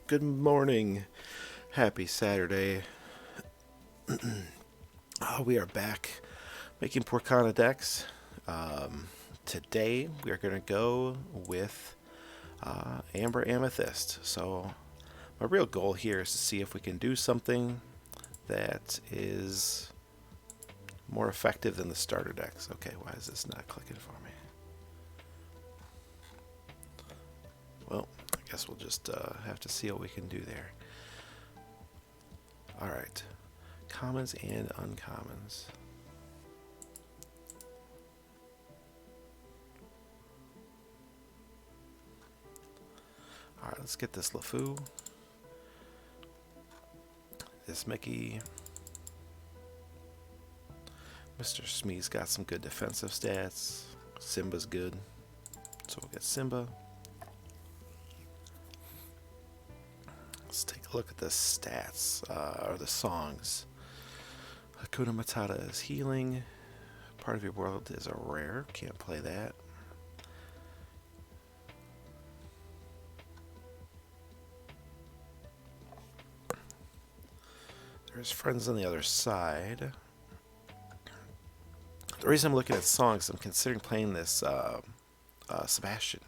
Good morning. Happy Saturday. We are back making Poorcana decks. Today we are going to go with Amber Amethyst. So my real goal here is to see if we can do something that is more effective than the starter decks. Okay, why is this not clicking for me? Well, I guess we'll just have to see what we can do there. Alright. Commons and uncommons. Alright, let's get this LeFou. This Mickey. Mr. Smee's got some good defensive stats. Simba's good. So we'll get Simba. Let's take a look at the stats, or the songs. Hakuna Matata is healing. Part of your world is a rare. Can't play that. There's friends on the other side. The reason I'm looking at songs, I'm considering playing this Sebastian.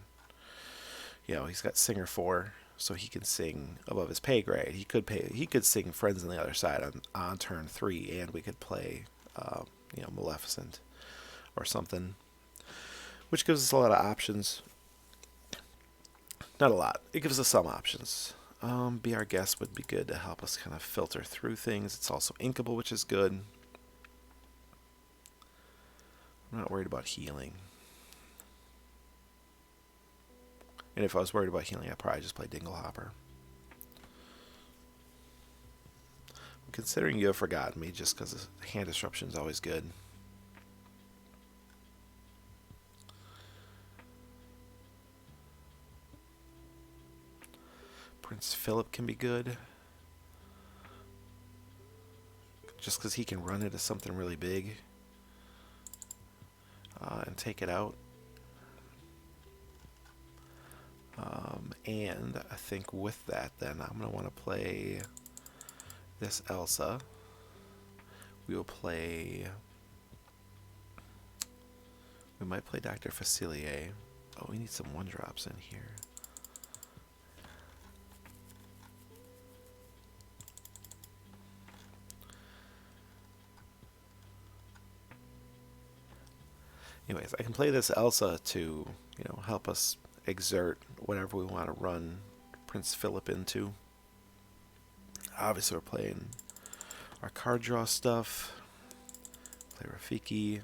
You know, he's got Singer 4, so he can sing above his pay grade. He could sing Friends on the Other Side on turn 3, and we could play, Maleficent or something, which gives us a lot of options. Not a lot. It gives us some options. Be Our Guest would be good to help us kind of filter through things. It's also inkable, which is good. I'm not worried about healing. And if I was worried about healing, I'd probably just play Dinglehopper. I'm considering You Have Forgotten Me just because hand disruption is always good. Prince Philip can be good. Just because he can run into something really big and take it out. And I think with that, then I'm going to want to play this Elsa. We might play Dr. Facilier. Oh, we need some 1-drops in here. Anyways, I can play this Elsa to, help us exert whatever we want to run Prince Philip into. Obviously, we're playing our card draw stuff. Play Rafiki.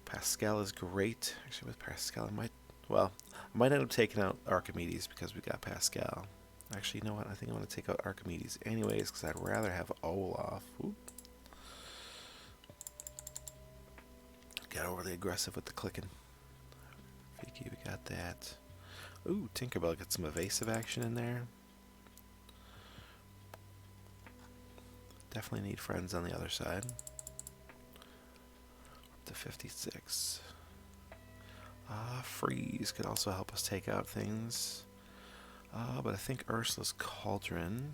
Pascal is great. Actually, with Pascal, I might end up taking out Archimedes because we got Pascal. Actually, you know what? I think I want to take out Archimedes anyways because I'd rather have Olaf. Oop. Got overly aggressive with the clicking. Rafiki, we got that. Ooh, Tinkerbell got some evasive action in there. Definitely need friends on the other side. Up to 56. Freeze could also help us take out things. But I think Ursula's Cauldron.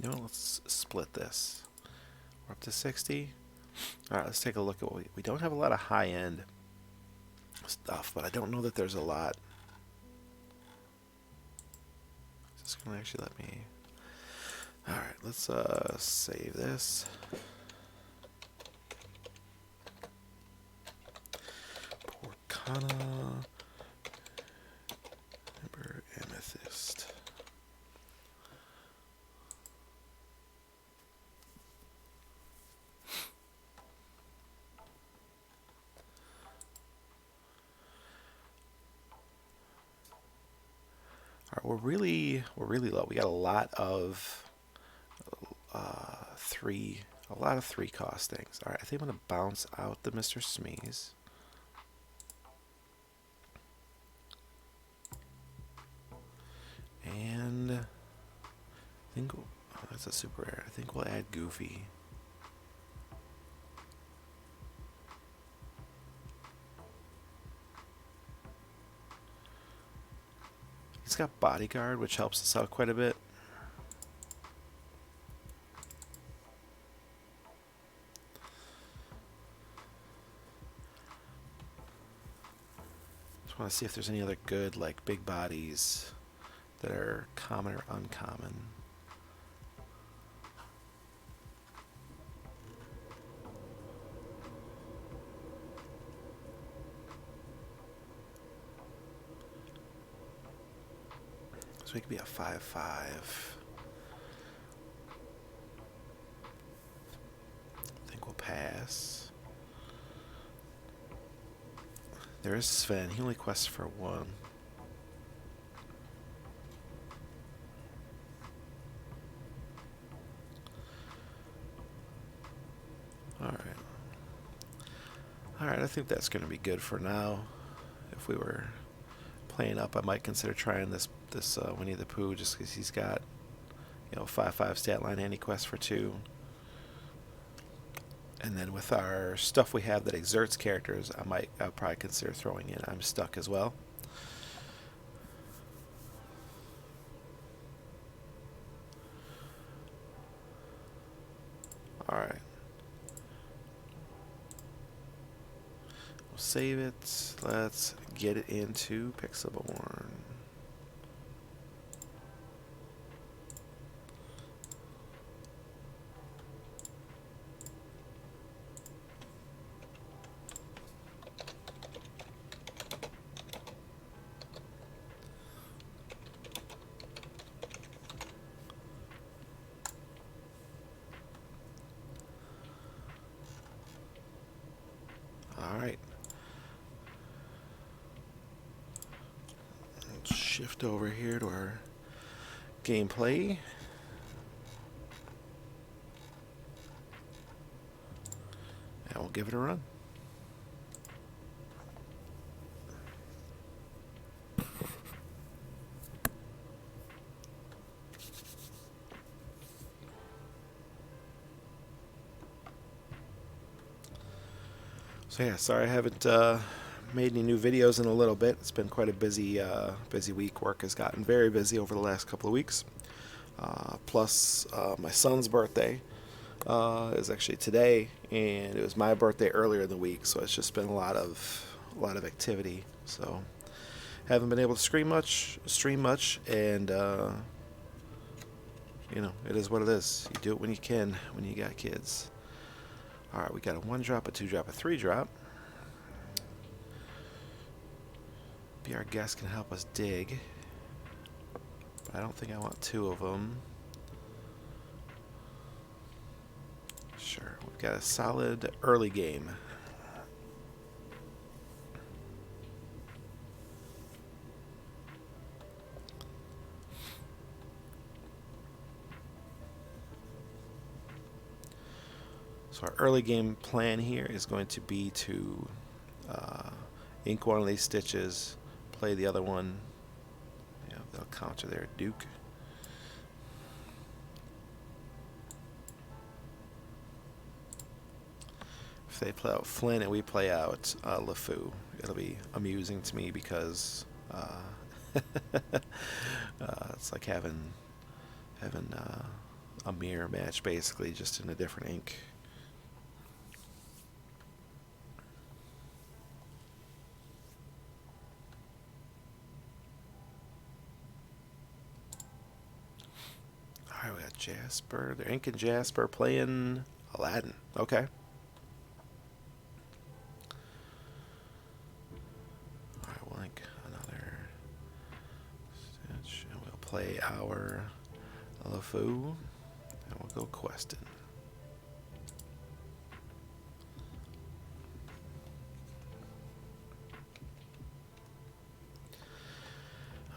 You know what? Let's split this. We're up to 60. Alright, let's take a look at what we don't have a lot of high-end stuff, but I don't know that there's a lot. Is this going to actually let me... Alright, let's save this. Poorcana. Amber, Amethyst. We're really low. We got a lot of 3 cost things. All right, I think I'm gonna bounce out the Mr. Smees. And I think that's a super rare. I think we'll add Goofy. He's got bodyguard, which helps us out quite a bit. Just want to see if there's any other good, like, big bodies that are common or uncommon. So we could be a 5/5. I think we'll pass. There is Sven. He only quests for 1. Alright. Alright, I think that's going to be good for now. If we were playing up, I might consider trying this Winnie the Pooh, just because he's got, 5/5 stat line and he quests for 2. And then with our stuff we have that exerts characters, I'll probably consider throwing in I'm Stuck as well. Alright. We'll save it. Let's get it into Pixelborn. Alright. Let's shift over here to our gameplay. And we'll give it a run. So yeah, sorry I haven't made any new videos in a little bit. It's been quite a busy week. Work has gotten very busy over the last couple of weeks. Plus, my son's birthday is actually today, and it was my birthday earlier in the week. So it's just been a lot of activity. So haven't been able to stream much, and it is what it is. You do it when you can, when you got kids. Alright, we got a 1-drop, a 2-drop, a 3-drop. Be Our Guest can help us dig. But I don't think I want 2 of them. Sure, we've got a solid early game. So our early game plan here is going to be to ink one of these stitches, play the other one. They'll counter their Duke. If they play out Flynn and we play out LeFou, it'll be amusing to me because it's like having a mirror match, basically, just in a different ink. Alright, we got Jasper. They're inking Jasper, playing Aladdin. Okay. Alright, we'll ink another stitch. And we'll play our LeFou. And we'll go questing.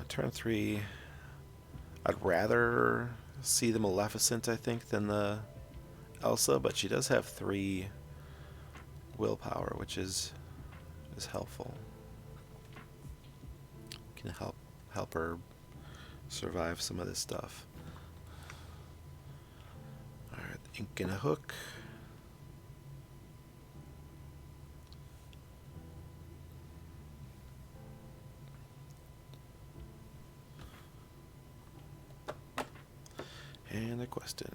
Turn 3. I'd rather see the Maleficent, I think, than the Elsa, but she does have 3 willpower, which is helpful. Can help her survive some of this stuff. Alright, ink and a hook. And they're questing.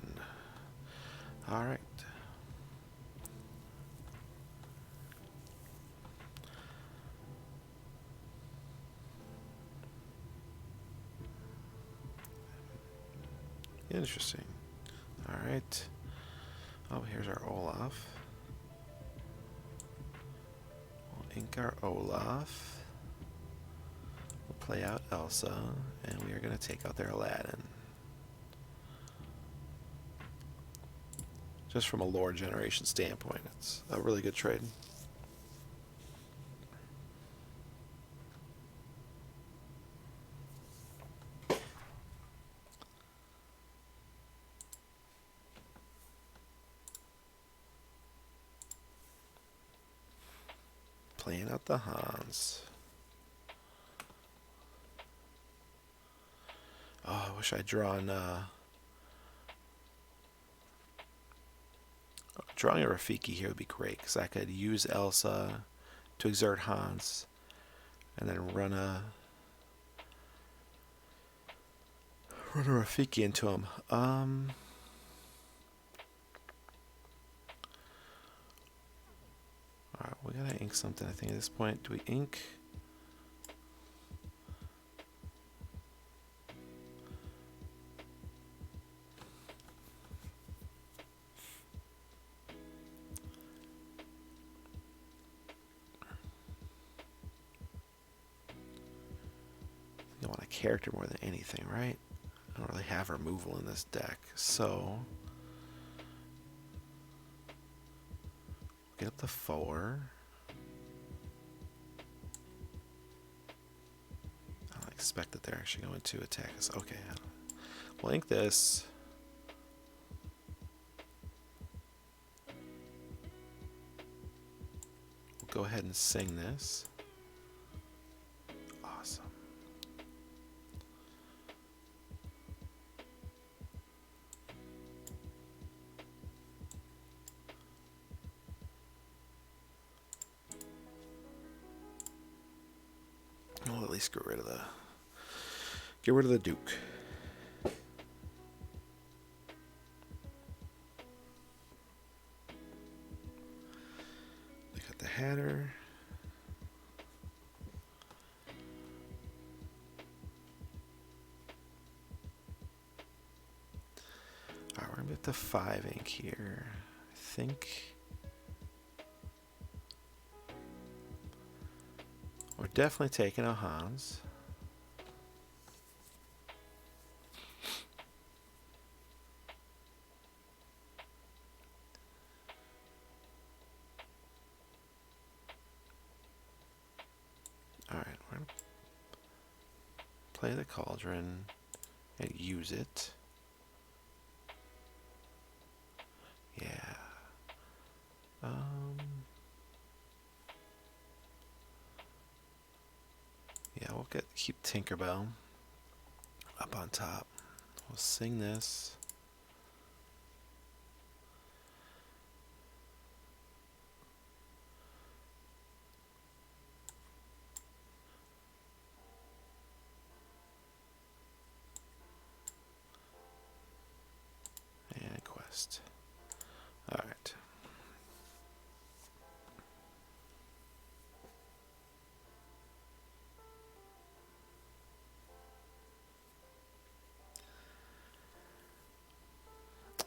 Alright. Interesting. Alright. Oh, here's our Olaf. We'll ink our Olaf. We'll play out Elsa. And we are going to take out their Aladdin. Just from a lore generation standpoint, it's a really good trade. Playing out the Hans. Oh, I wish I'd drawn... drawing a Rafiki here would be great, because I could use Elsa to exert Hans, and then run a Rafiki into him. Alright, we gotta ink something, I think, at this point. Do we ink? I want a character more than anything, right? I don't really have removal in this deck, so get up to 4. I don't expect that they're actually going to attack us. Okay, we'll ink this. We'll go ahead and sing this. Awesome. We'll at least get rid of the Duke. They got the Hatter. Alright, we're gonna get the 5 ink here. I think we're definitely taking a Hans. Alright, we're gonna play the Cauldron and use it. Yeah. Yeah, we'll keep Tinkerbell up on top. We'll sing this. And quest. Alright.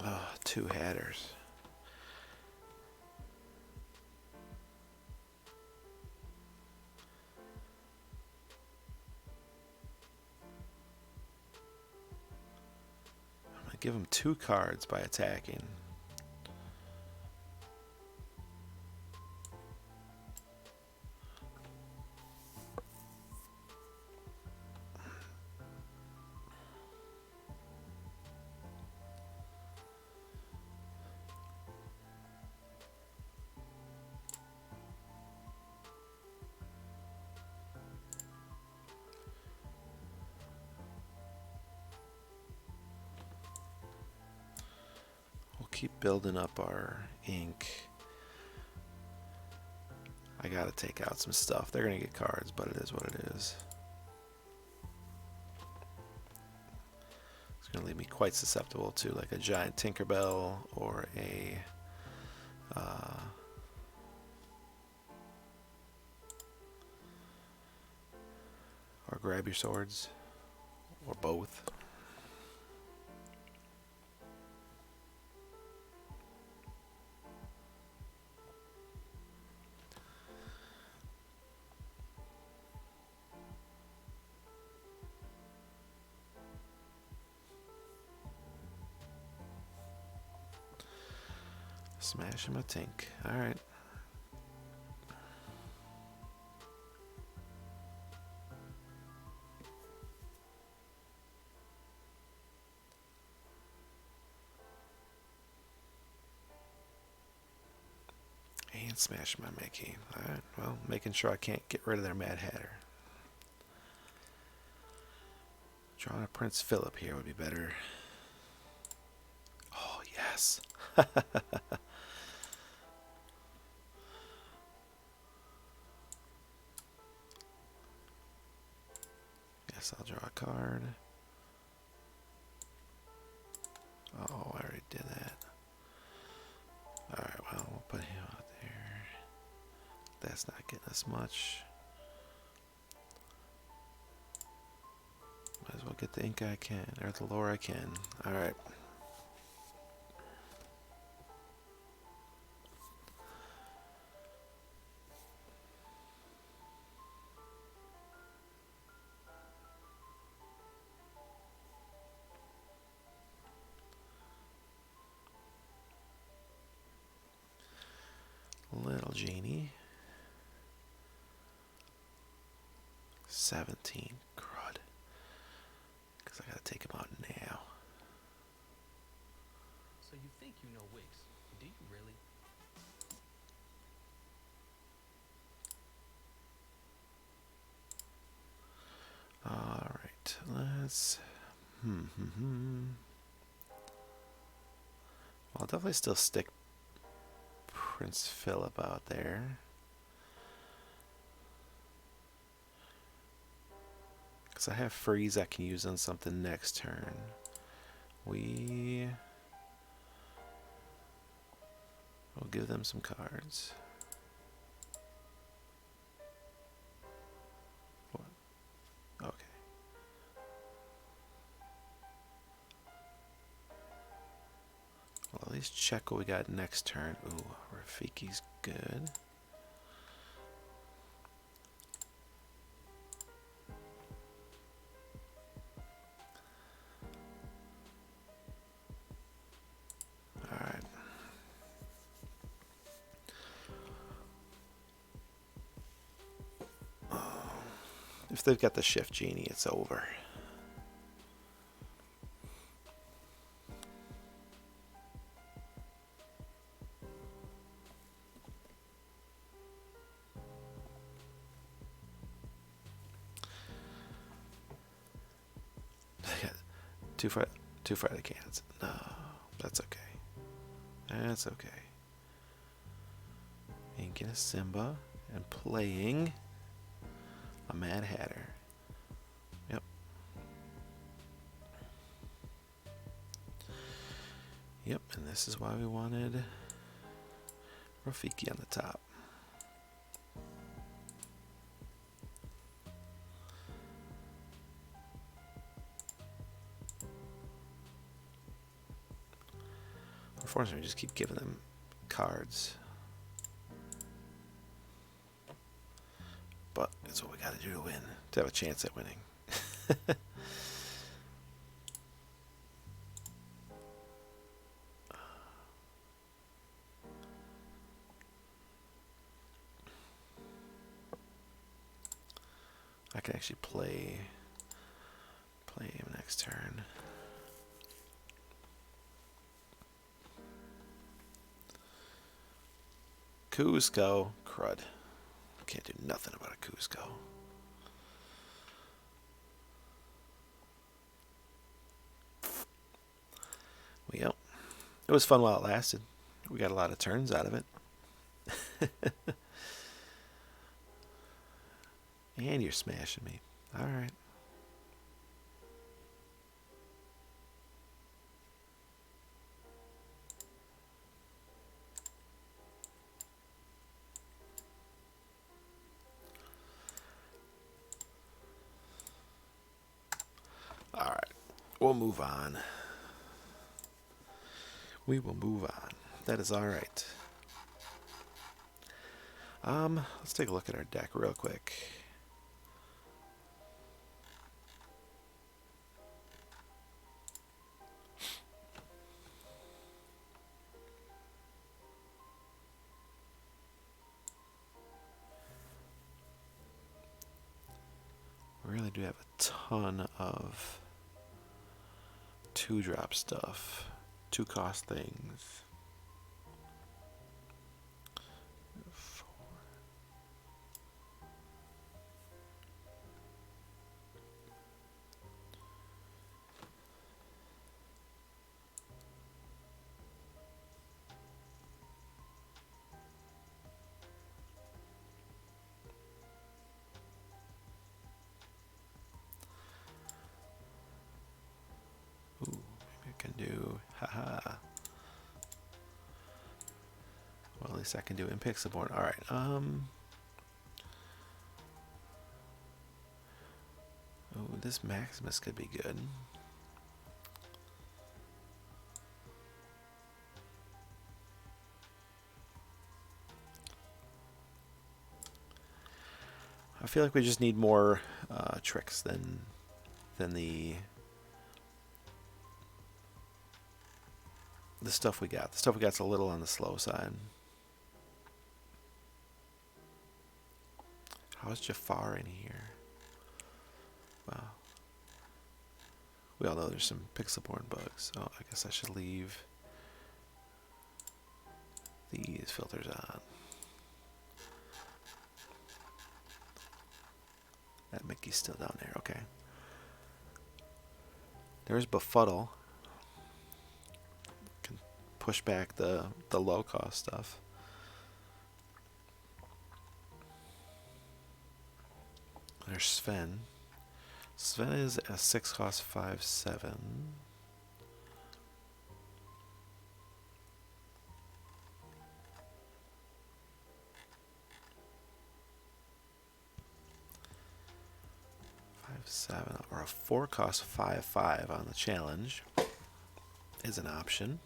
Oh, 2 Hatters. I'm gonna give him 2 cards by attacking. Keep building up our ink. I gotta take out some stuff. They're gonna get cards, but it is what it is. It's going to leave me quite susceptible to like a giant Tinkerbell or a or grab your swords, or both. Smash him a tink. Alright. And smash my Mickey. Alright, well, making sure I can't get rid of their Mad Hatter. Drawing a Prince Philip here would be better. Oh, yes. Yes, I'll draw a card. Oh, I already did that. Alright, well, we'll put him out there. That's not getting us much. Might as well get the ink I can, or the lore I can. Alright. Little genie. 17. Crud. Because I gotta take him out now. So you think you know Wix? Do you really? Alright, let's... I'll definitely still stick Prince Philip out there. Because I have freeze I can use on something next turn. We'll give them some cards. What? Okay. Well, at least check what we got next turn. Ooh, Rafiki's good. Alright. If they've got the Shift Genie, it's over. Two Friday cans. No, that's okay. That's okay. Inking a Simba and playing a Mad Hatter. Yep. Yep, and this is why we wanted Rafiki on the top. Unfortunately, we just keep giving them cards. But it's what we gotta do to win, to have a chance at winning. I can actually play him next turn. Cusco. Crud. Can't do nothing about a Cusco. Well, it was fun while it lasted. We got a lot of turns out of it. And you're smashing me. Alright. We'll move on. We will move on. That is all right. Let's take a look at our deck real quick. We really do have a ton of 2-drop stuff, 2-cost things. Ooh, maybe I can do, haha. Well, at least I can do in Pixelborn. All right. Oh, this Maximus could be good. I feel like we just need more tricks than the stuff we got. The stuff we got's a little on the slow side. How's Jafar in here? Wow. We all know there's some Pixelborn bugs, so I guess I should leave these filters on. That Mickey's still down there, okay. There's Befuddle. Can push back the low cost stuff. There's Sven. Sven is a 6-cost 5/7. Or a 4-cost 5/5 on the challenge is an option.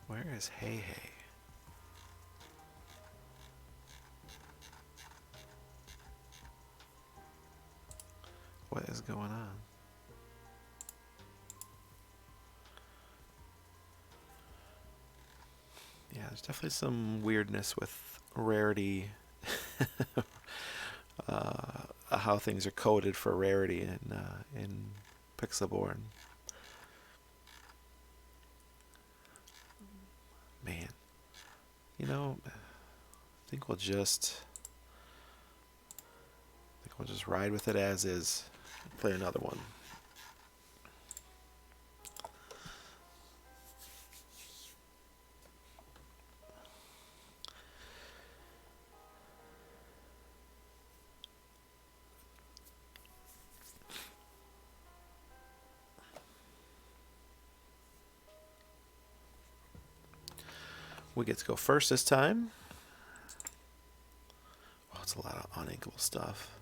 Where is Hey Hey? What is going on? Yeah, there's definitely some weirdness with rarity. How things are coded for rarity in Pixelborn. Man, you know, I think we'll just ride with it as is. Play another one. We get to go first this time. Oh, it's a lot of uninkable stuff.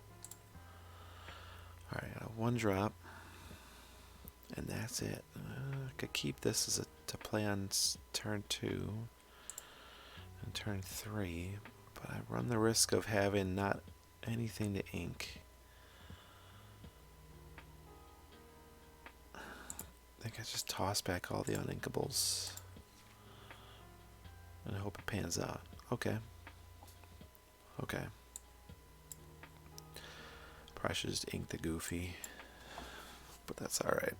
Alright, 1-drop. And that's it. I could keep this as to play on turn 2 and turn 3, but I run the risk of having not anything to ink. I think I just toss back all the uninkables and hope it pans out. Okay. Okay. Probably should just ink the Goofy, but that's alright.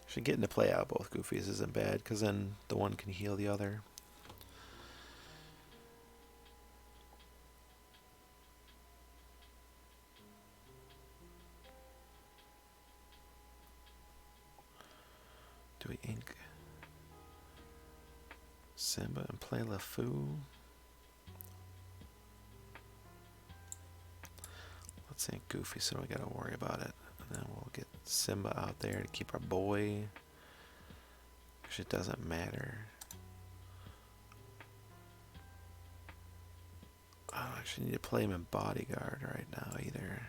Actually, getting to play out both Goofies isn't bad, because then the one can heal the other. we ink Simba and play LeFou? Let's ink Goofy so we gotta worry about it. And then we'll get Simba out there to keep our boy. Actually, it doesn't matter. I don't actually need to play him in Bodyguard right now either.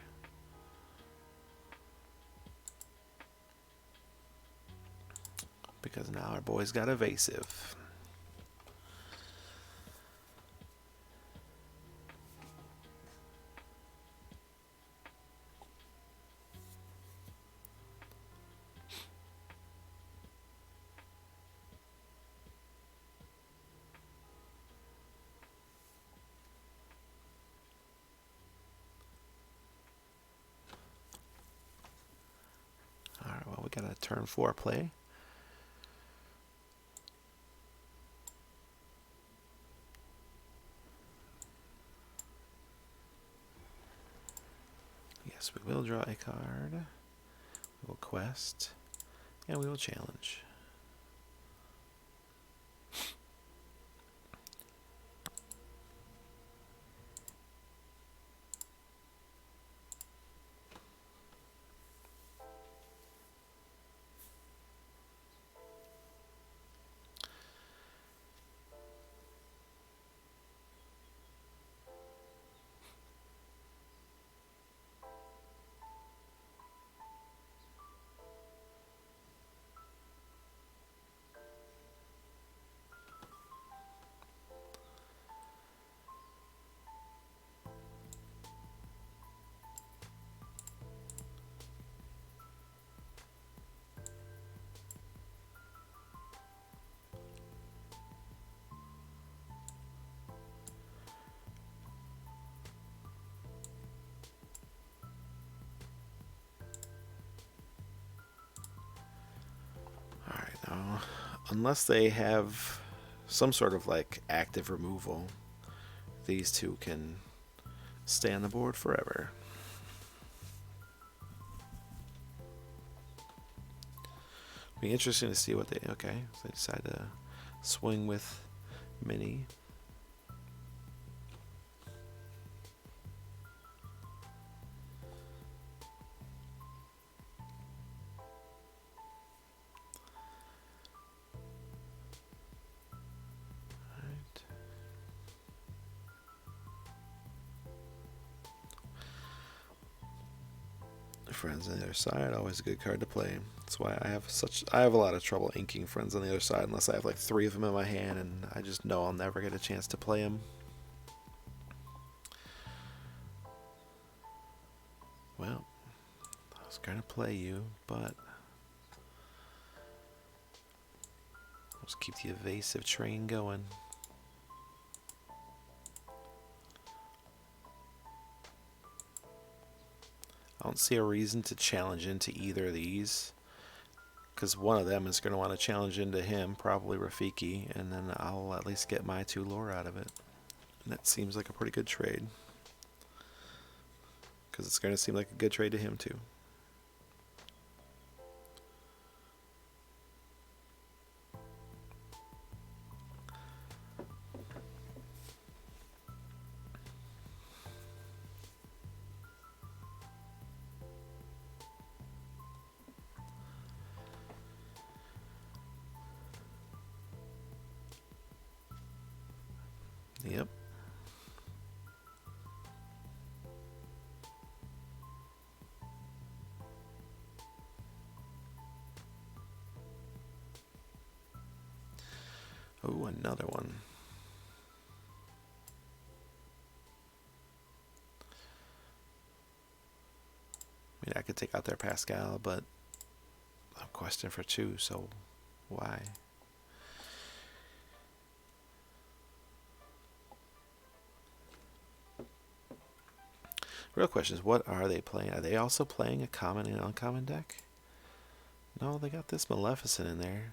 Because now our boy's got Evasive. Alright, well, we got a turn 4 play. Yes, we will draw a card. We will quest. And we will challenge. Alright, now, unless they have some sort of like active removal, these two can stay on the board forever. Be interesting to see what they. Okay, so they decide to swing with Minnie. Alright. Friends on the other side, always a good card to play. That's why I have a lot of trouble inking friends on the other side unless I have like 3 of them in my hand and I just know I'll never get a chance to play them. Well, I was gonna play you, but let's keep the evasive train going. I don't see a reason to challenge into either of these, because one of them is going to want to challenge into him, probably Rafiki, and then I'll at least get my 2 lore out of it. And that seems like a pretty good trade, because it's going to seem like a good trade to him too. Yep. Oh, another one. I mean, I could take out their Pascal, but I'm questing for 2, so why? Real question is, what are they playing? Are they also playing a common and uncommon deck? No, they got this Maleficent in there.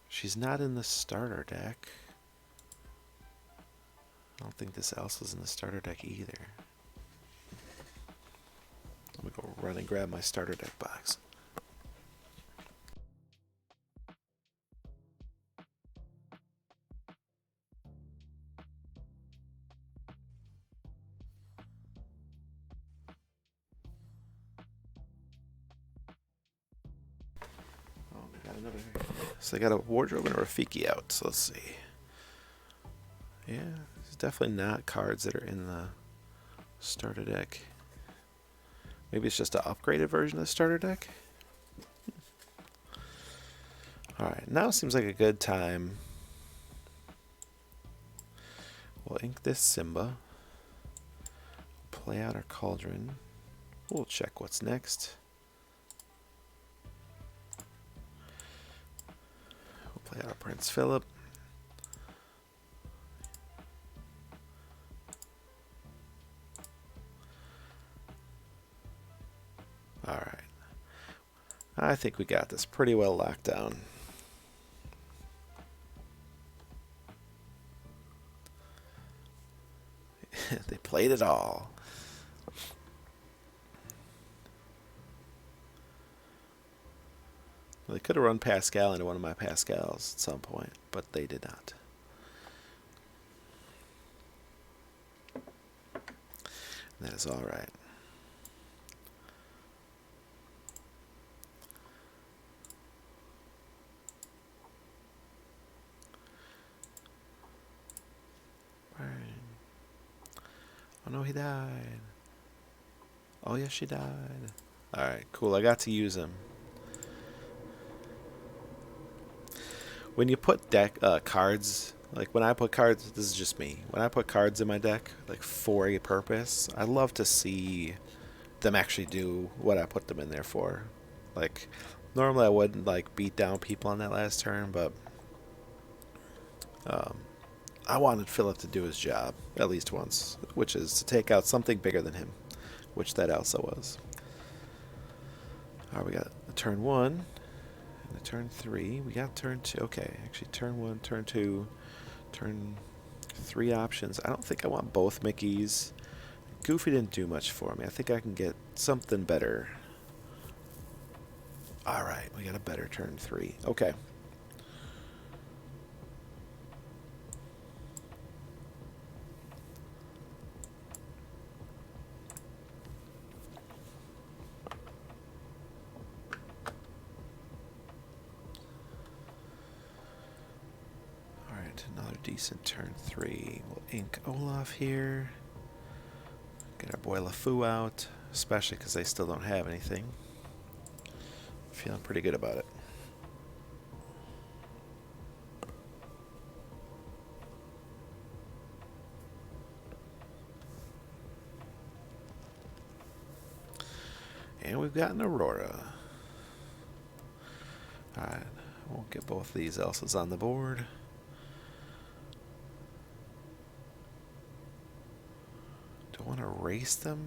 She's not in the starter deck. I don't think this Elsa's in the starter deck either. Let me go run and grab my starter deck box. another. So I got a wardrobe and a Rafiki out. So let's see. Yeah, there's definitely not cards that are in the starter deck. Maybe it's just an upgraded version of the starter deck. Alright, now seems like a good time. We'll ink this Simba. Play out our Cauldron. We'll check what's next. We'll play out Prince Philip. Alright. I think we got this pretty well locked down. They played it all. Well, they could have run Pascal into one of my Pascals at some point, but they did not. That is all right. Oh no, he died. Oh yes, she died. Alright, cool. I got to use him. When you put deck cards, like when I put cards, this is just me. When I put cards in my deck, like for a purpose, I love to see them actually do what I put them in there for. Like normally I wouldn't like beat down people on that last turn, but I wanted Philip to do his job at least once, which is to take out something bigger than him, which that Elsa was. Alright, we got a turn 1 and a turn 3. We got turn 2. Okay, actually turn 1, turn 2, turn 3 options. I don't think I want both Mickeys. Goofy didn't do much for me. I think I can get something better. Alright, we got a better turn 3. Okay. Another decent turn 3. We'll ink Olaf here. Get our boy LeFou out, especially because they still don't have anything. Feeling pretty good about it. And we've got an Aurora. Alright, we'll get both these Elsas on the board. Do I want to race them?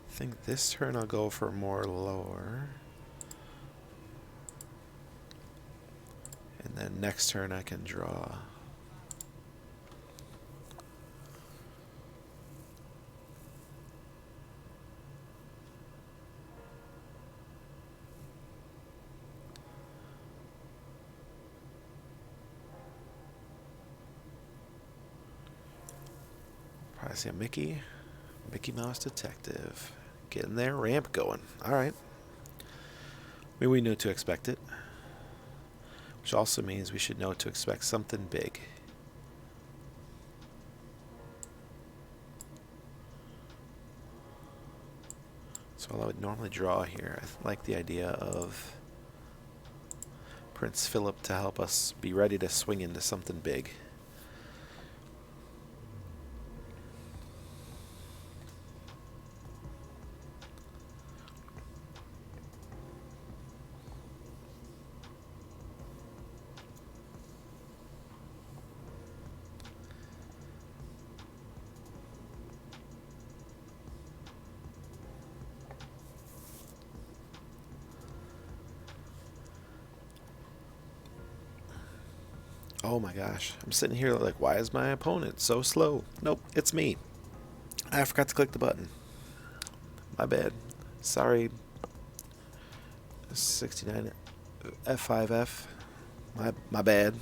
I think this turn I'll go for more lower. And then next turn I can draw. Probably see a Mickey Mouse Detective. Getting their ramp going. Alright. I mean, we knew to expect it. Which also means we should know to expect something big. So while I would normally draw here, I like the idea of Prince Philip to help us be ready to swing into something big. Oh my gosh, I'm sitting here like, why is my opponent so slow? Nope, it's me. I forgot to click the button. My bad. Sorry. 69 F5F. My bad.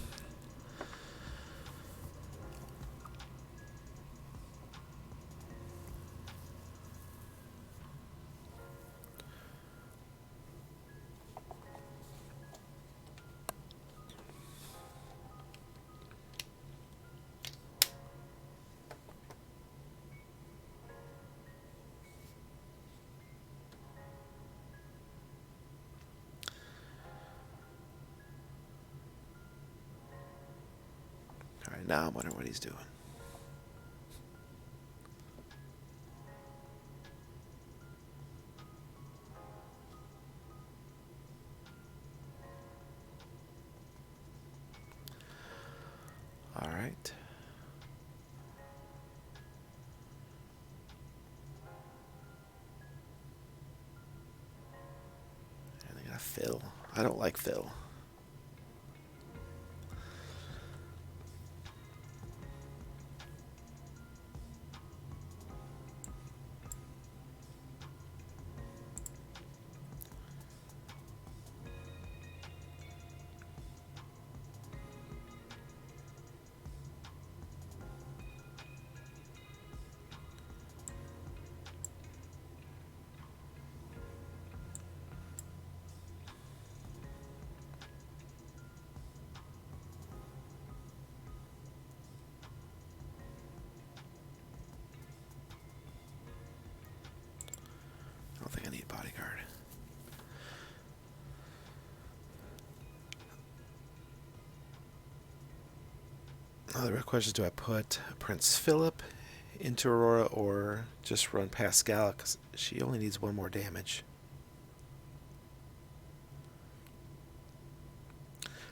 Now I'm wondering what he's doing. All right. And they got Phil. I don't like Phil. I don't think I need a bodyguard. The real question is, do I put Prince Philip into Aurora or just run Pascal? Because she only needs one more damage.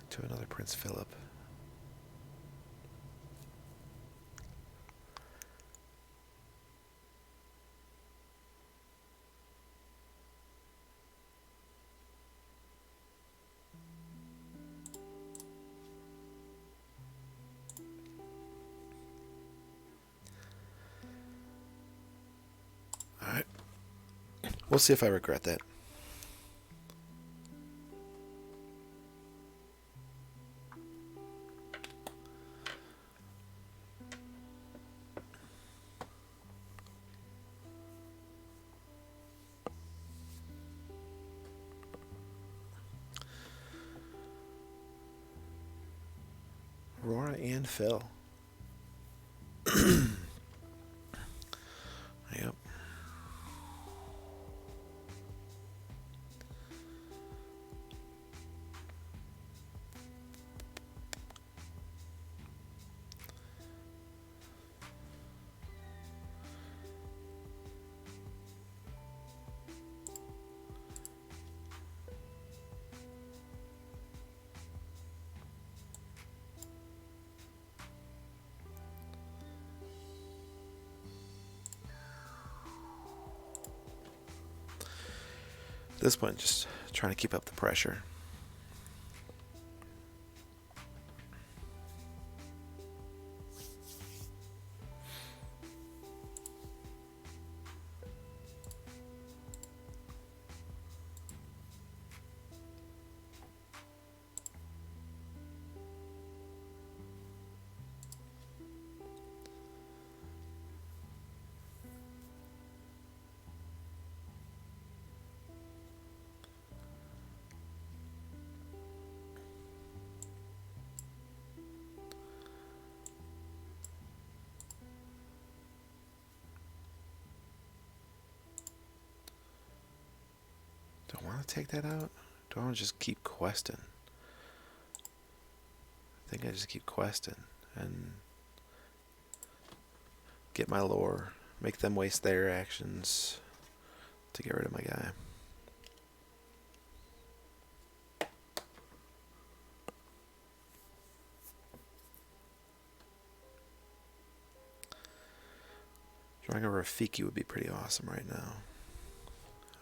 To another Prince Philip. Alright. We'll see if I regret that. Aurora and Phil. Yep. At this point, just trying to keep up the pressure. Do I want to take that out? Do I want to just keep questing? I think I just keep questing and get my lore, make them waste their actions to get rid of my guy. Drawing a Rafiki would be pretty awesome right now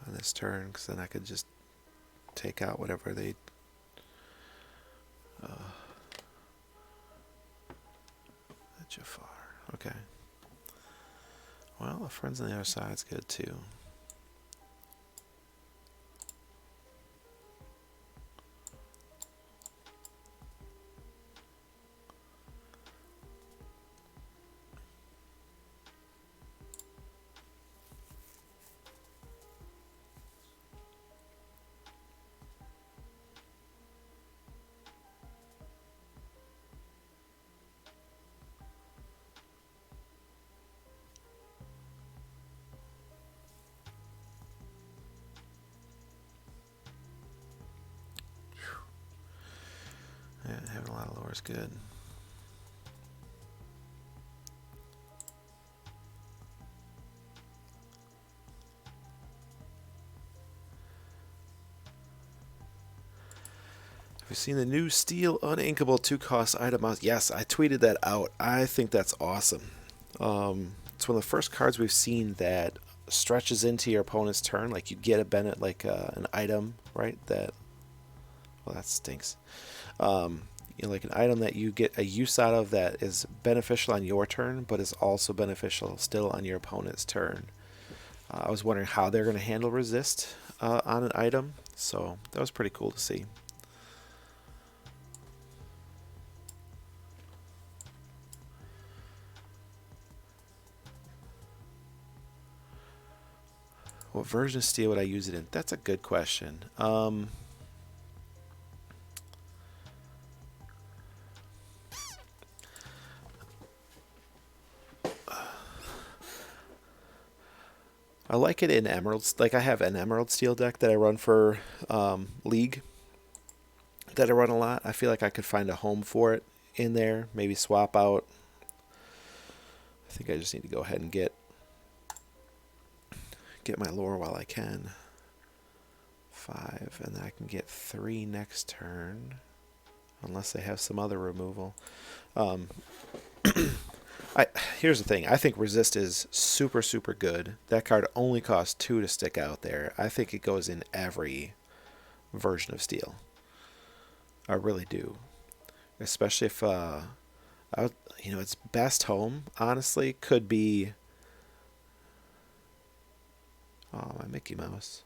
on this turn, because then I could just take out whatever they Jafar. Okay. Well, the friends on the other side's good too. Yeah, having a lot of lore is good. We've seen the new Steel Uninkable 2-cost item mouse. Yes, I tweeted that out. I think that's awesome. It's one of the first cards we've seen that stretches into your opponent's turn. Like you get a Bennett, like an item, right? That, well, that stinks. Like an item that you get a use out of that is beneficial on your turn, but is also beneficial still on your opponent's turn. I was wondering how they're going to handle resist on an item, so that was pretty cool to see. What version of Steel would I use it in? That's a good question. I like it in Emeralds. Like I have an Emerald Steel deck that I run for League that I run a lot. I feel like I could find a home for it in there. Maybe swap out. I think I just need to go ahead and get my lore while I can. 5, and then I can get 3 next turn, unless they have some other removal. Here's the thing. I think resist is super, super good. That card only costs 2 to stick out there. I think it goes in every version of Steel. I really do. Especially if, its best home, honestly, could be... Oh, my Mickey Mouse.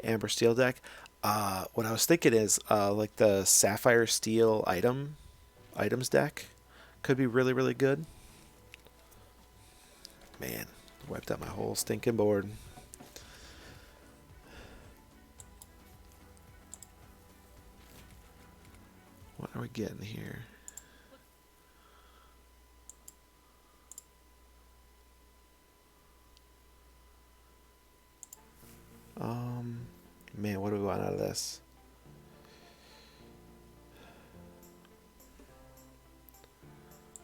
Amber Steel deck. What I was thinking is, like the Sapphire Steel items deck could be really, really good. Man, wiped out my whole stinking board. What are we getting here? Man, what do we want out of this?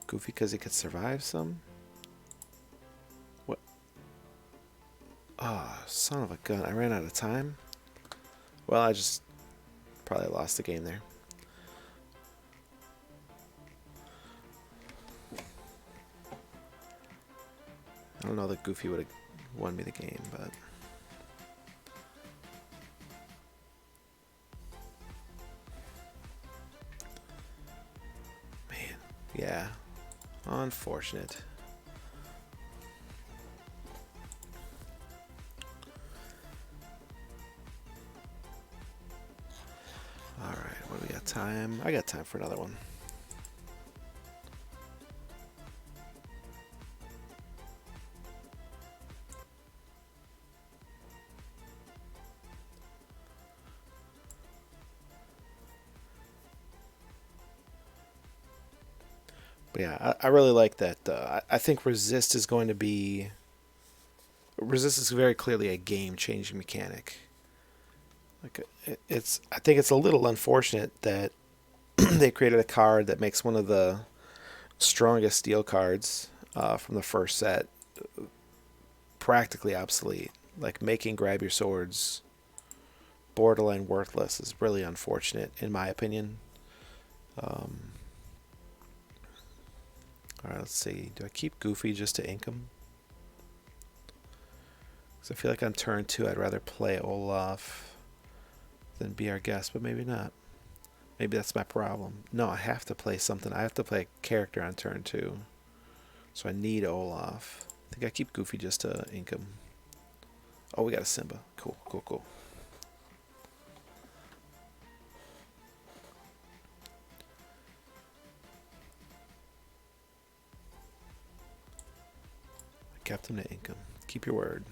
Goofy because he could survive some? What? Ah, oh, son of a gun. I ran out of time? Well, I just probably lost the game there. I don't know that Goofy would have won me the game, but... Man, yeah. Unfortunate. Alright, what do we got time? I got time for another one. But yeah, I really like that. I think resist is going to be... Resist is very clearly a game-changing mechanic. Like it's, I think it's a little unfortunate that they created a card that makes one of the strongest Steel cards from the first set practically obsolete. Like making Grab Your Swords borderline worthless is really unfortunate, in my opinion. Alright, let's see. Do I keep Goofy just to ink him? Because I feel like on turn 2 I'd rather play Olaf than be our guest, but maybe not. Maybe that's my problem. No, I have to play something. I have to play a character on turn 2. So I need Olaf. I think I keep Goofy just to ink him. Oh, we got a Simba. Cool, cool, cool. I kept him to ink him. Keep your word.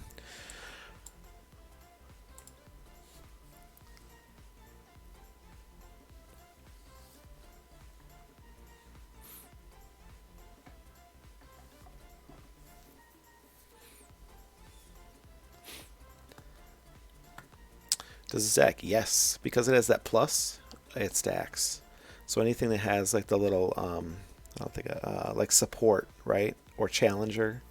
Does it stack? Yes. Because it has that plus, it stacks. So anything that has like the little, I don't think, like support, right? Or challenger,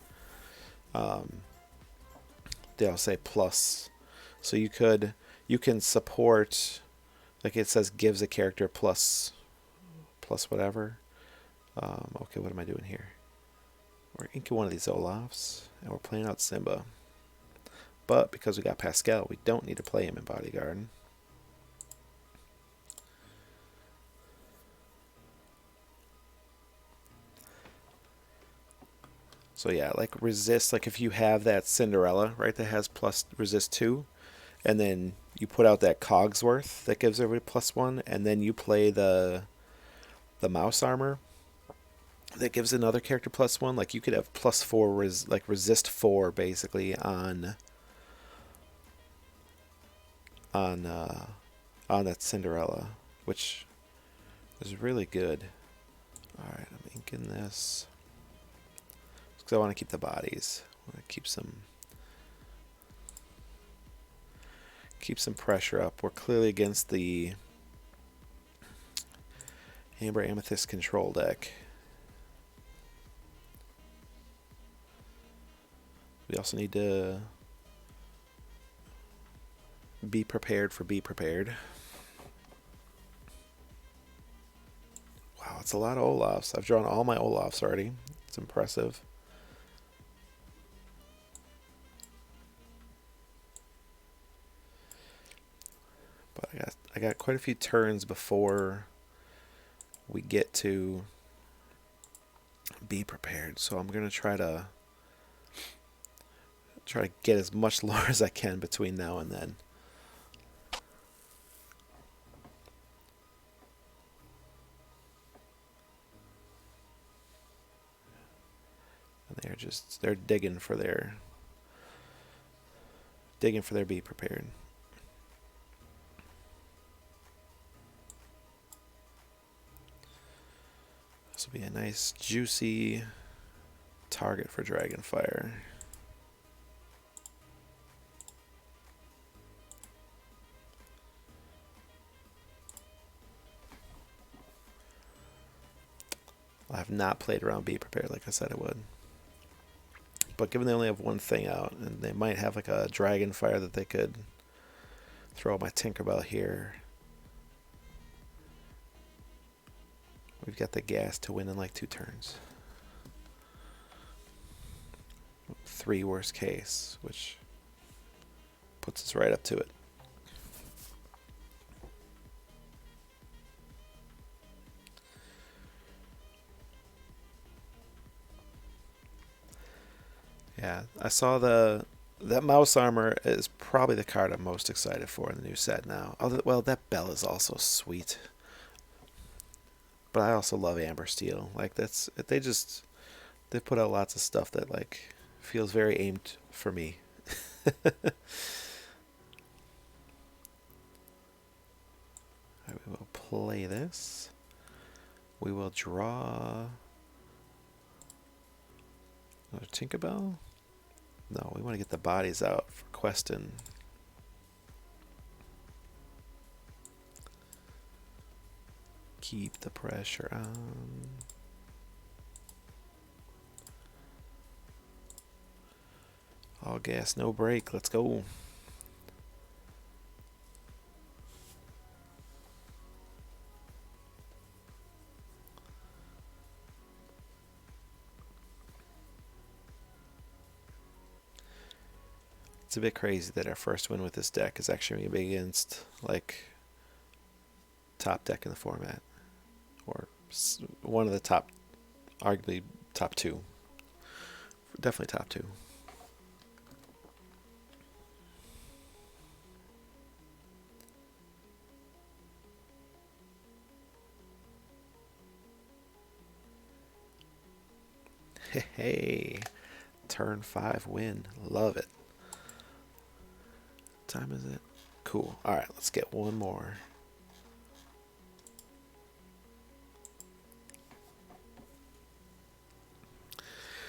they'll say plus. So you could you can support, like it says gives a character plus whatever. Okay, what am I doing here? We're inking one of these Olafs, and we're playing out Simba. But because we got Pascal, we don't need to play him in Bodyguard. So yeah, like resist, like if you have that Cinderella, right, that has plus resist 2, and then you put out that Cogsworth that gives everybody +1, and then you play the mouse armor that gives another character +1, like you could have +4 like resist 4 basically on that Cinderella, which is really good. Alright, I'm inking this because I want to keep the bodies. I want to keep some pressure up. We're clearly against the Amber Amethyst control deck. We also need to be prepared for be prepared. Wow, it's a lot of Olafs. I've drawn all my Olafs already. It's impressive. But I got quite a few turns before we get to be prepared. So I'm gonna try to get as much lore as I can between now and then. And they're digging for their be prepared. This will be a nice juicy target for Dragonfire. I have not played around Be Prepared like I said I would. But given they only have one thing out, and they might have like a Dragonfire that they could throw my Tinkerbell here, we've got the gas to win in like 2 turns. 3 worst case, which puts us right up to it. Yeah, I saw that mouse armor is probably the card I'm most excited for in the new set now. Well, that bell is also sweet, but I also love Amber Steel. Like they put out lots of stuff that like feels very aimed for me. We will play this. We will draw another Tinkerbell. No, we want to get the bodies out for Queston. Keep the pressure on. All gas, no brake. Let's go. It's a bit crazy that our first win with this deck is actually going to be against like top deck in the format, or one of the top, arguably top 2, definitely top 2. Hey, turn 5 win, love it. What time is it? Cool. All right, let's get one more.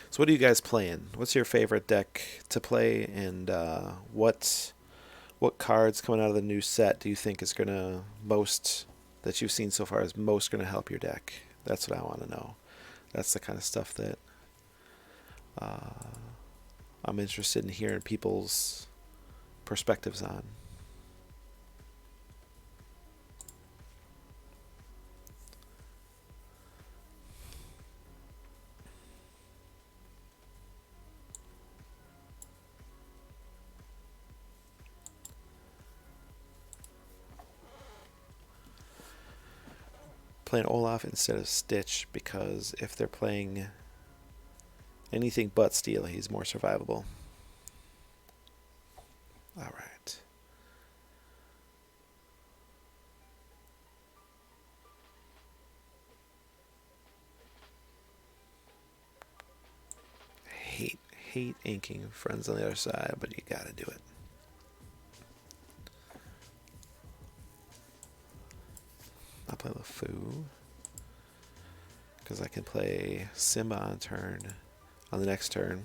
So what are you guys playing? What's your favorite deck to play, and what cards coming out of the new set do you think is gonna most that you've seen so far is most gonna help your deck? That's what I want to know. That's the kind of stuff that I'm interested in hearing people's perspectives on. playing Olaf instead of Stitch because if they're playing anything but Steel, he's more survivable. Alright. Hate inking friends on the other side, but you gotta do it. I'll play LeFou because I can play Simba on the next turn,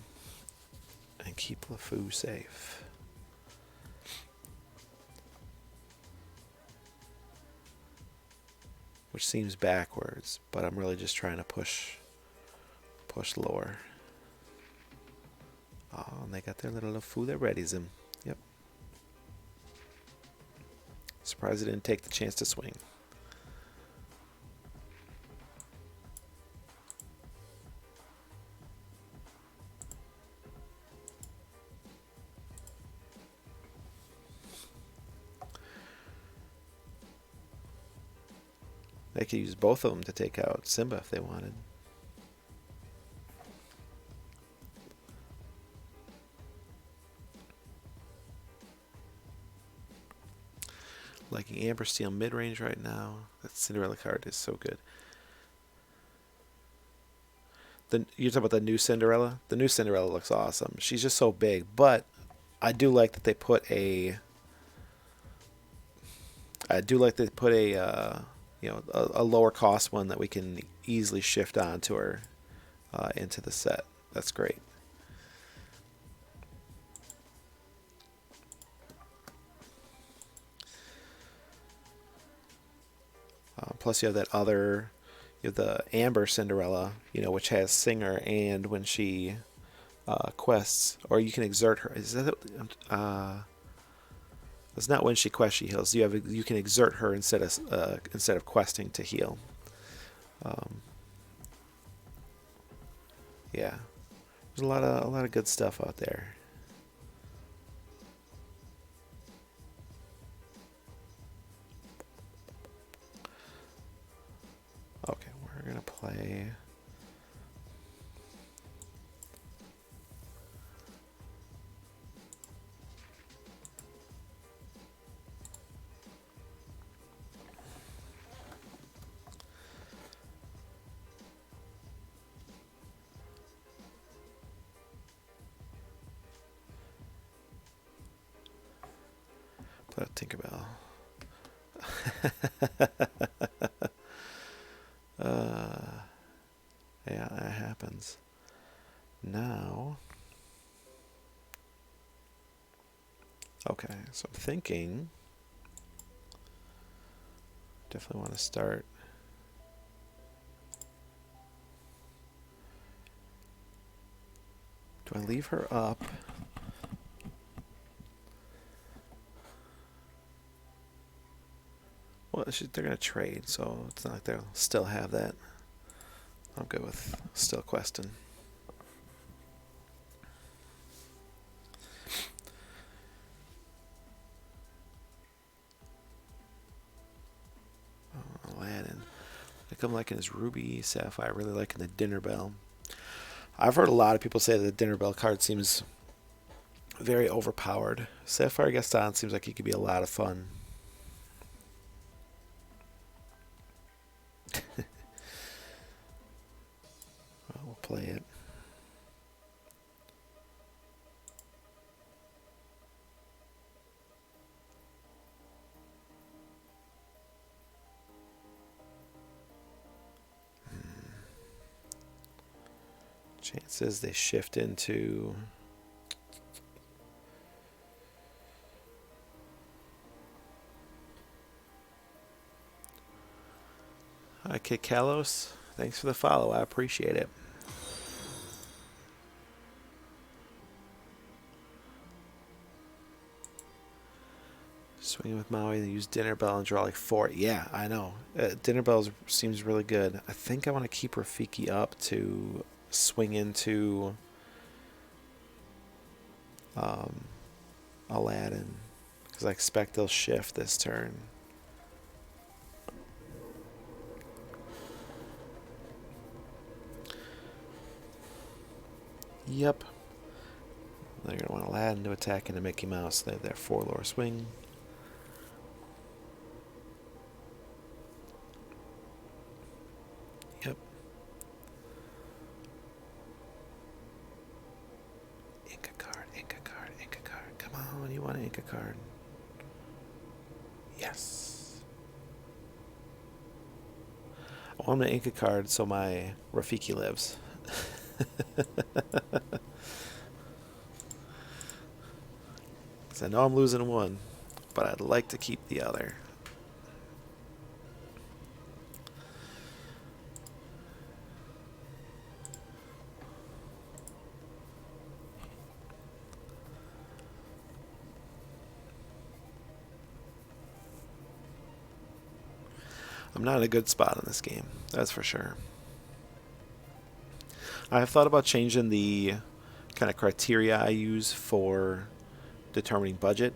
and keep LeFou safe. Which seems backwards, but I'm really just trying to push lower. Oh, and they got their little LeFou that readies him. Yep. Surprised they didn't take the chance to swing. They could use both of them to take out Simba if they wanted. Liking Amber Steel mid-range right now. That Cinderella card is so good. You're talking about the new Cinderella? The new Cinderella looks awesome. She's just so big, but I do like that they put a a lower cost one that we can easily shift onto her into the set. That's great. Plus, you have that other, you have the Amber Cinderella, which has Singer, and when she quests, or you can exert her. Is that? It's not when she quests she heals. You can exert her instead of questing to heal. Yeah, there's a lot of good stuff out there. Okay, we're gonna play. Play Tinkerbell. Yeah, that happens. Now, okay, so I'm thinking, definitely want to start. Do I leave her up? Well, they're going to trade, so it's not like they'll still have that. I'm good with still questing. Oh, Aladdin. Like I'm liking his Ruby Sapphire, really liking the Dinner Bell. I've heard a lot of people say that the Dinner Bell card seems very overpowered. Sapphire Gaston seems like he could be a lot of fun. Well, we'll play it. Chances they shift into. Hi, Kid Kalos. Thanks for the follow. I appreciate it. Swing with Maui, then use Dinner Bell and draw like 4. Yeah, I know. Dinner Bell seems really good. I think I want to keep Rafiki up to swing into Aladdin because I expect they'll shift this turn. Yep. They're going to want Aladdin to attack into Mickey Mouse. They have their 4 lore swing. Yep. Inca card, Inca card, Inca card. Come on, you want an Inca card. Yes. I want an Inca card so my Rafiki lives. Because I know I'm losing one, but I'd like to keep the other. I'm not in a good spot in this game, that's for sure. I have thought about changing the kind of criteria I use for determining budget.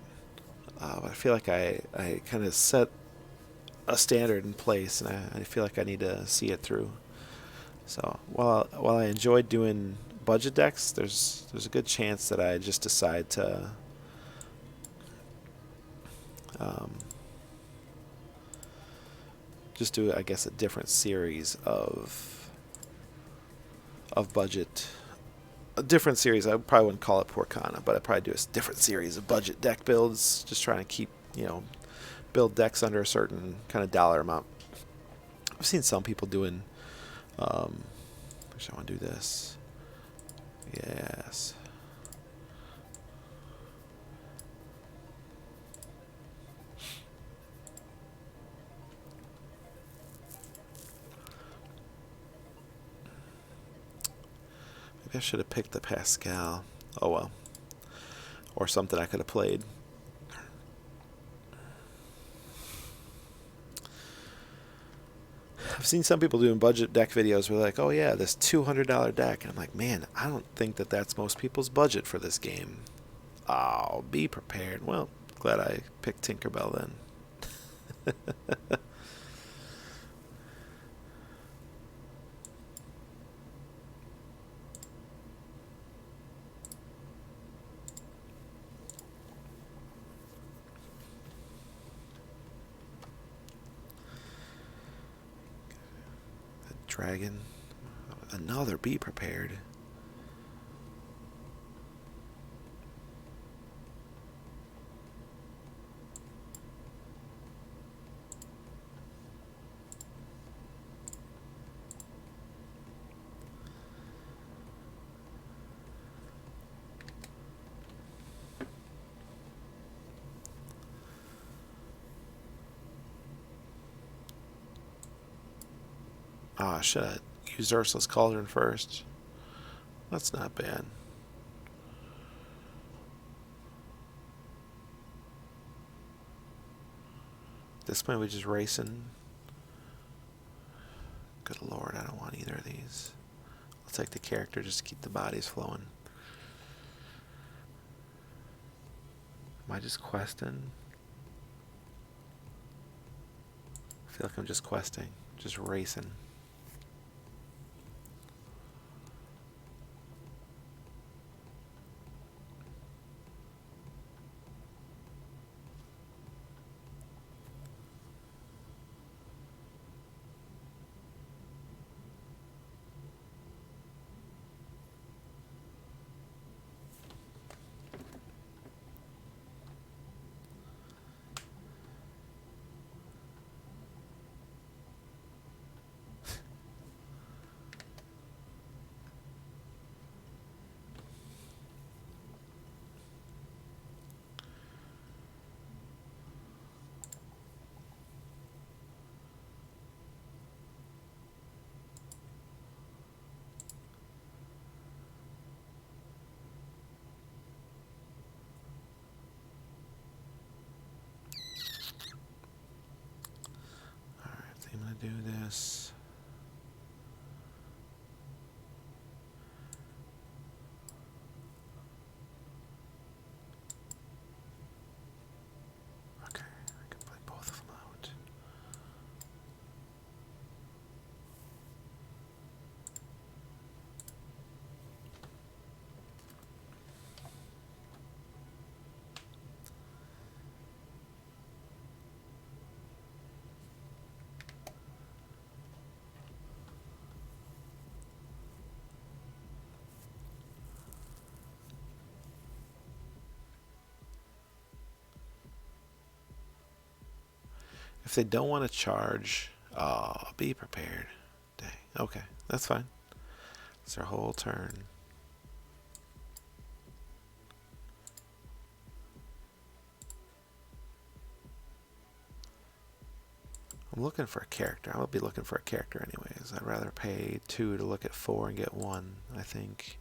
But I feel like I kind of set a standard in place, and I feel like I need to see it through. So while I enjoy doing budget decks, there's a good chance that I just decide to um, just do, I guess, a different series of budget. A different series. I probably wouldn't call it Poorcana, but I'd probably do a different series of budget deck builds, just trying to keep, build decks under a certain kind of dollar amount. I've seen some people doing. Actually, I want to do this. Yes. Maybe I should have picked the Pascal. Oh well. Or something I could have played. I've seen some people doing budget deck videos where they're like, oh yeah, this $200 deck. And I'm like, man, I don't think that that's most people's budget for this game. Oh, be prepared. Well, glad I picked Tinkerbell then. Dragon. Another be prepared. Ah, should I use Ursula's Cauldron first? That's not bad. This point we just racing. Good lord, I don't want either of these. I'll take the character just to keep the bodies flowing. Am I just questing? I feel like I'm just questing, just racing. I'm gonna do this. Okay, I can play both of them out. If they don't want to charge, be prepared. Dang. Okay, that's fine. It's their whole turn. I'm looking for a character. I will be looking for a character anyways. I'd rather pay 2 to look at 4 and get 1, I think.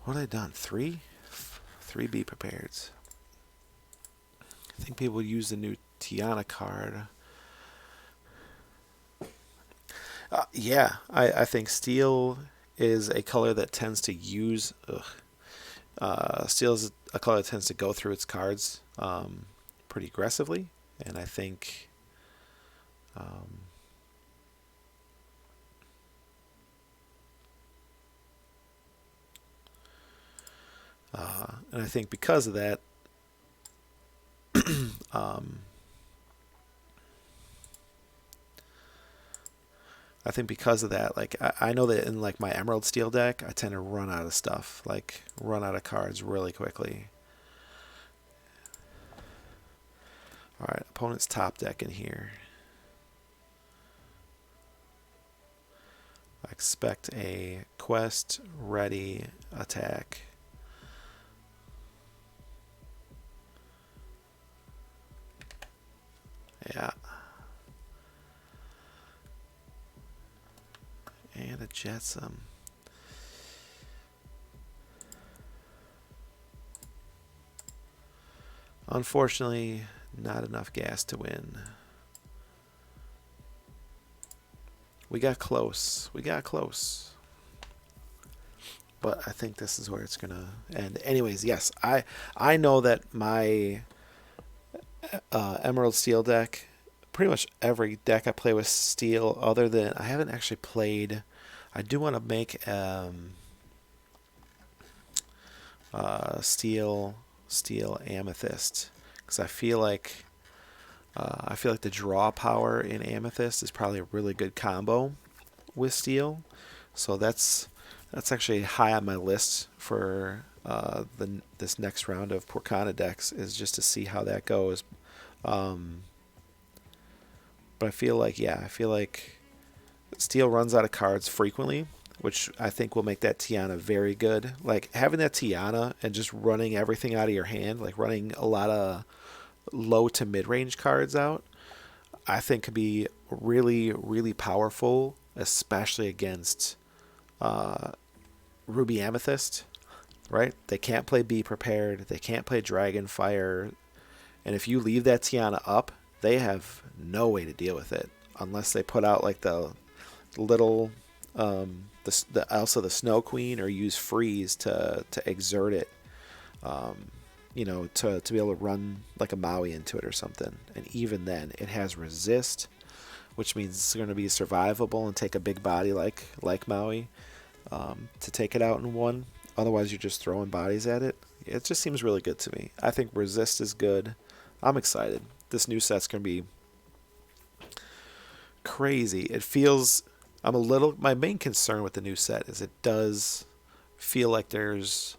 What have I done? 3? 3 be prepared. I think people use the new Tiana card. Yeah, I think steel is a color that tends to use. Steel is a color that tends to go through its cards pretty aggressively, and I think. Um, and I think because of that, um, like I know that in like my Emerald Steel deck, I tend to run out of stuff, like run out of cards really quickly. All right, opponent's top deck in here. I expect a quest ready attack. Yeah. And a Jetsam. Unfortunately, not enough gas to win. We got close. We got close. But I think this is where it's going to end. Anyways, yes, I know that my Emerald Steel deck, pretty much every deck I play with steel, other than I haven't actually played. I do want to make steel amethyst because I feel like the draw power in amethyst is probably a really good combo with steel. So that's actually high on my list for this next round of Poorcana decks, is just to see how that goes. But I feel like steel runs out of cards frequently, which I think will make that Tiana very good. Like having that Tiana and just running everything out of your hand, like running a lot of low to mid range cards out, I think could be really, really powerful, especially against Ruby Amethyst, right? They can't play Be Prepared, they can't play Dragonfire, and if you leave that Tiana up, they have no way to deal with it unless they put out like the little also the Snow Queen, or use freeze to exert it, to be able to run like a Maui into it or something. And even then, it has resist, which means it's going to be survivable and take a big body like Maui to take it out in one. Otherwise, you're just throwing bodies at it. It just seems really good to me. I think resist is good. I'm excited. This new set's going to be crazy. It feels. My main concern with the new set is it does feel like there's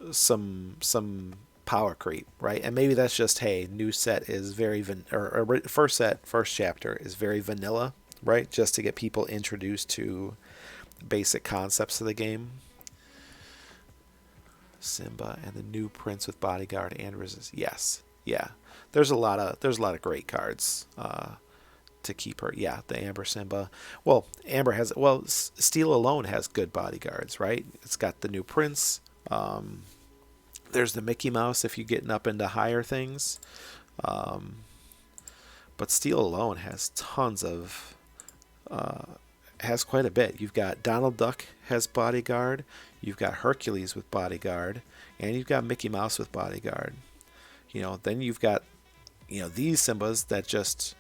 some power creep, right? And maybe that's just, hey, new set is very first chapter is very vanilla, right? Just to get people introduced to basic concepts of the game. Simba and the new prince with bodyguard and resist. Yes, yeah. There's a lot of great cards to keep her. Yeah, the Amber Simba. Well, Steel alone has good bodyguards, right? It's got the new prince. There's the Mickey Mouse if you're getting up into higher things. But Steel alone has tons of has quite a bit. You've got Donald Duck has bodyguard, you've got Hercules with bodyguard, and you've got Mickey Mouse with bodyguard. Then you've got these Simbas that just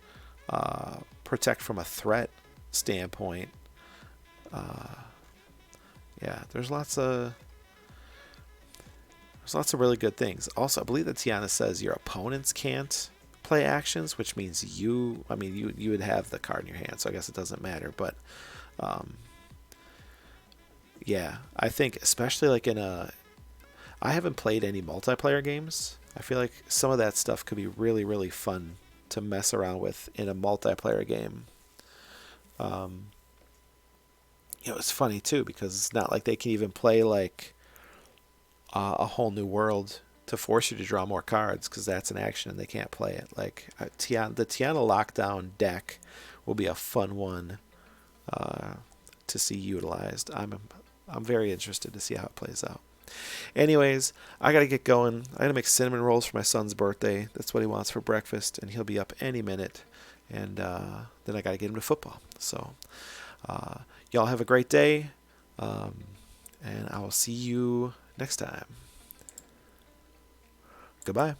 protect from a threat standpoint. Yeah, there's lots of really good things. Also, I believe that Tiana says your opponents can't play actions, which means you would have the card in your hand, so I guess it doesn't matter. But yeah, I think especially like I haven't played any multiplayer games. I feel like some of that stuff could be really, really fun to mess around with in a multiplayer game. Um, it's funny too because it's not like they can even play like a whole new world to force you to draw more cards because that's an action and they can't play it. Like the Tiana Lockdown deck will be a fun one uh, to see utilized. I'm very interested to see how it plays out. Anyways, I gotta get going. I gotta make cinnamon rolls for my son's birthday. That's what he wants for breakfast, and he'll be up any minute. And then I gotta get him to football. So, uh, y'all have a great day, um, and I will see you next time. Goodbye.